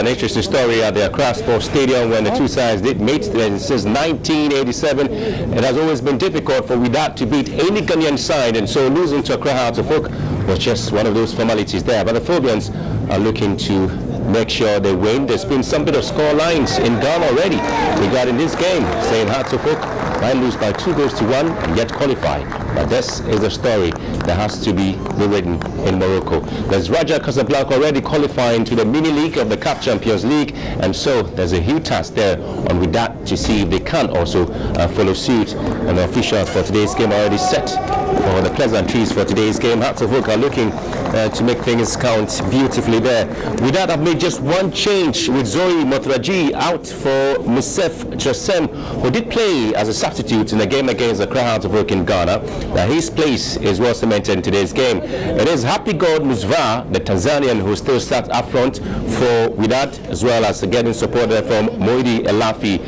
an interesting story at the Accra Sports Stadium when the two sides did meet since 1987. It has always been difficult for Wydad to beat any Ghanaian side, and so losing to Accra Hearts of Oak was just one of those formalities there. But the Phobians are looking to make sure they win. There's been some bit of score lines in Ghana already regarding this game, saying Hearts of Oak might lose by 2-1 and yet qualify. But this is a story that has to be rewritten in Morocco. There's Raja Casablanca already qualifying to the mini league of the CAF Champions League, and so there's a huge task there on Wydad to see if they can also follow suit. And the officials for today's game are already set for the pleasantries for today's game. Hearts of Oak are looking to make things count beautifully there. Wydad have made just one change with Zoe Motraji out for Moussef Chessem, who did play as a substitute in the game against the Accra Hearts of Oak in Ghana. Now his place is well cemented in today's game. It is Happy God Musva, the Tanzanian, who still starts up front for Wydad, as well as getting support there from Moidi Elafi,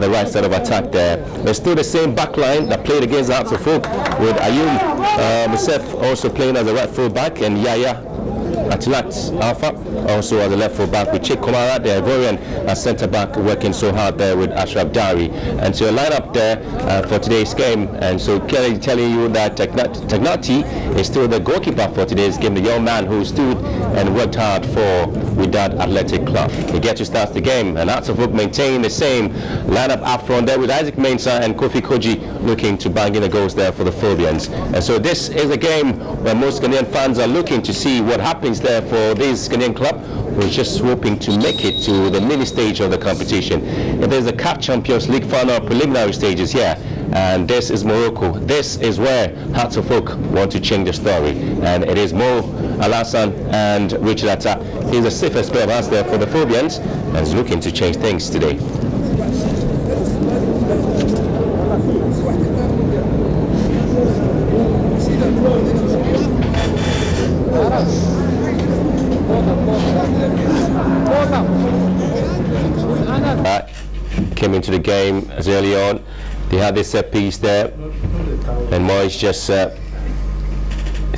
the right side of attack there. There's still the same back line that played against the Hearts of Oak, with Ayum Moussef also playing as a right full back, and Yaya Atilat Alpha also as a left full back, with Chik Komara, the Ivorian, as centre back, working so hard there with Ashraf Dari. And so a lineup there for today's game. And so Kelly telling you that Tagnati is still the goalkeeper for today's game, the young man who stood and worked hard for Wydad Athletic Club. He gets to start the game, and Hearts of Oak maintain the same lineup up front there with Isaac Mensah and Kofi Koji looking to bang in the goals there for the Phobians. And so this is a game where most Ghanaian fans are looking to see what happens there for this Ghanaian club, who is just hoping to make it to the mini stage of the competition. If there's a CAF Champions League final preliminary stages here, and this is Morocco. This is where Hearts of Oak want to change the story, and it is Mo Alassan and Richard Atta. He's the safest pair of hands there for the Phobians, and is looking to change things today. Came into the game as early on. They had this set piece there, and Moyes just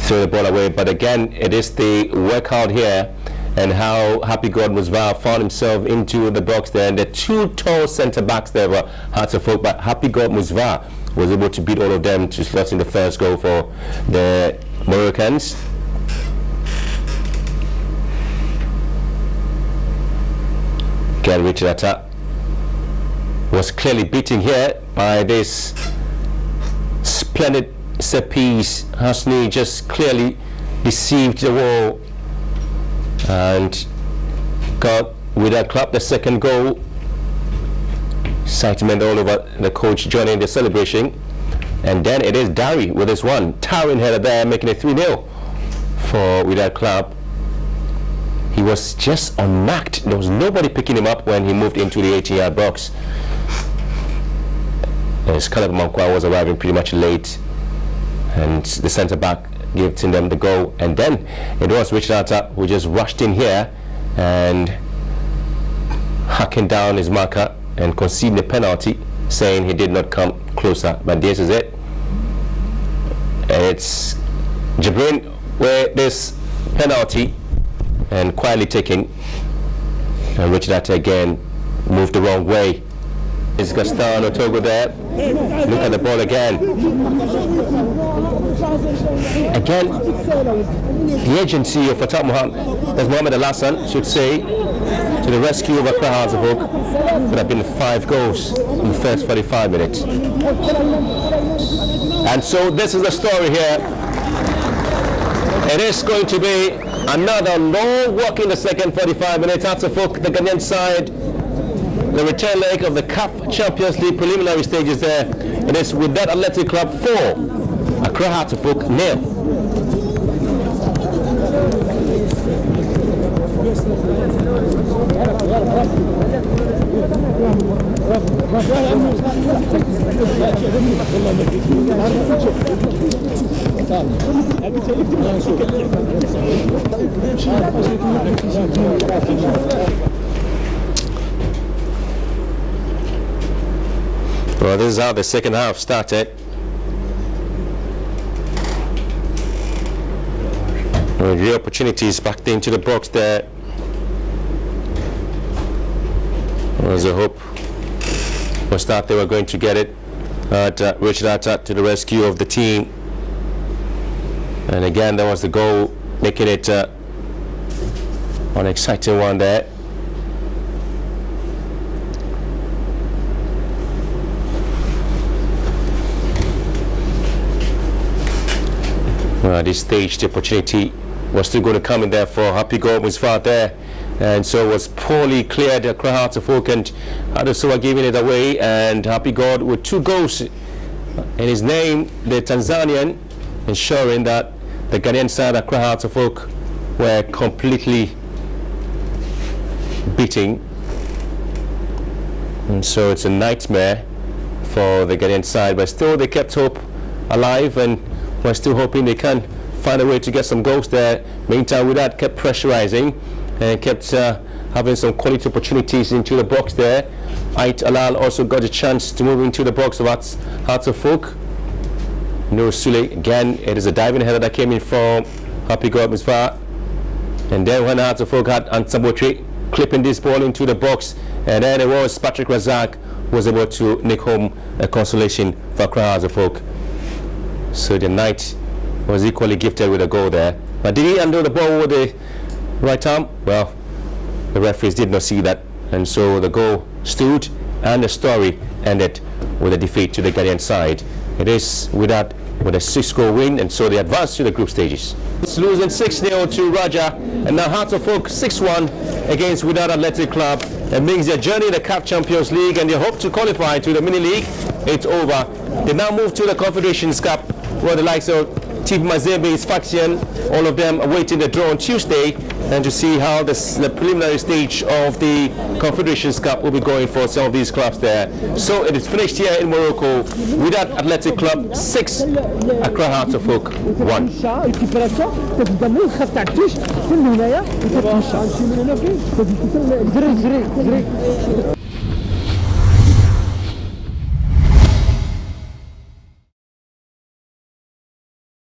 threw the ball away. But again, it is the work out here and how Happy God Musva found himself into the box there, and the two tall centre backs there were Hearts of Oak, but Happy God Musva was able to beat all of them to slot in the first goal for the Moroccans. Again, Richard Atta was clearly beaten here by this splendid set piece. Hasni just clearly deceived the wall and got Wydad Club the second goal. Excitement all over the coach joining the celebration. And then it is Dari with this one, towering header there, making it 3-0 for Wydad Club. He was just unmarked. There was nobody picking him up when he moved into the 18-yard box. As Caleb Mankwa was arriving pretty much late, and the centre back gave them the goal, and then it was Richard Atta who just rushed in here and hacking down his marker and conceding the penalty, saying he did not come closer. But this is it. It's Jibrin where this penalty and quietly taking, and Richard Atta again moved the wrong way. It's Gaston Otogo there. Look at the ball again. Again, the agency of Fatah Mohamed Alassan should say, to the rescue of Accra Hearts of Oak. Could have been 5 goals in the first 45 minutes. And so this is the story here. It is going to be another long walk in the second 45 minutes. Hearts of Oak, the Ghanaian side, the return leg of the CAF Champions League preliminary stages there. It is Wydad Athletic Club 4, Accra Hearts of Oak 0. Well, this is how the second half started. With real opportunities backed into the box there There was a hope was that they were going to get it. Richard Atat to the rescue of the team. And again, that was the goal, making it an exciting one there. At this stage, the opportunity was still going to come in there for Happy God was far there, and so was poorly cleared across Hearts of Oak, and Adesua giving it away, and Happy God with 2 goals in his name, the Tanzanian, ensuring that the Ghanaian side across Hearts of Oak were completely beating, and so it's a nightmare for the Ghanaian side, but still they kept hope alive, and we're still hoping they can find a way to get some goals there. Meantime, Wydad kept pressurizing and kept having some quality opportunities into the box there. Ait Alal also got a chance to move into the box of Hearts of Oak. Nur Sule, again, it is a diving header that came in from Happy God Misfar. And then when Hearts of Oak had Ansabotri clipping this ball into the box, and then it was Patrick Razak who was able to nick home a consolation for Hearts of Oak. So the Knight was equally gifted with a goal there. But did he handle the ball with the right arm? Well, the referees did not see that, and so the goal stood and the story ended with a defeat to the Ghanaian side. It is with a 6-goal win, and so they advance to the group stages. It's losing 6-0 to Raja, and now Hearts of Oak 6-1 against Wydad Athletic Club. It means their journey in the CAF Champions League, and they hope to qualify to the mini league. It's over. They now move to the Confederations Cup, where the likes of Team Mazebe's faction, all of them awaiting the draw on Tuesday, and to see how the preliminary stage of the Confederations Cup will be going for some of these clubs there. So it is finished here in Morocco. Wydad Athletic Club 6, Accra Hearts of Oak 1.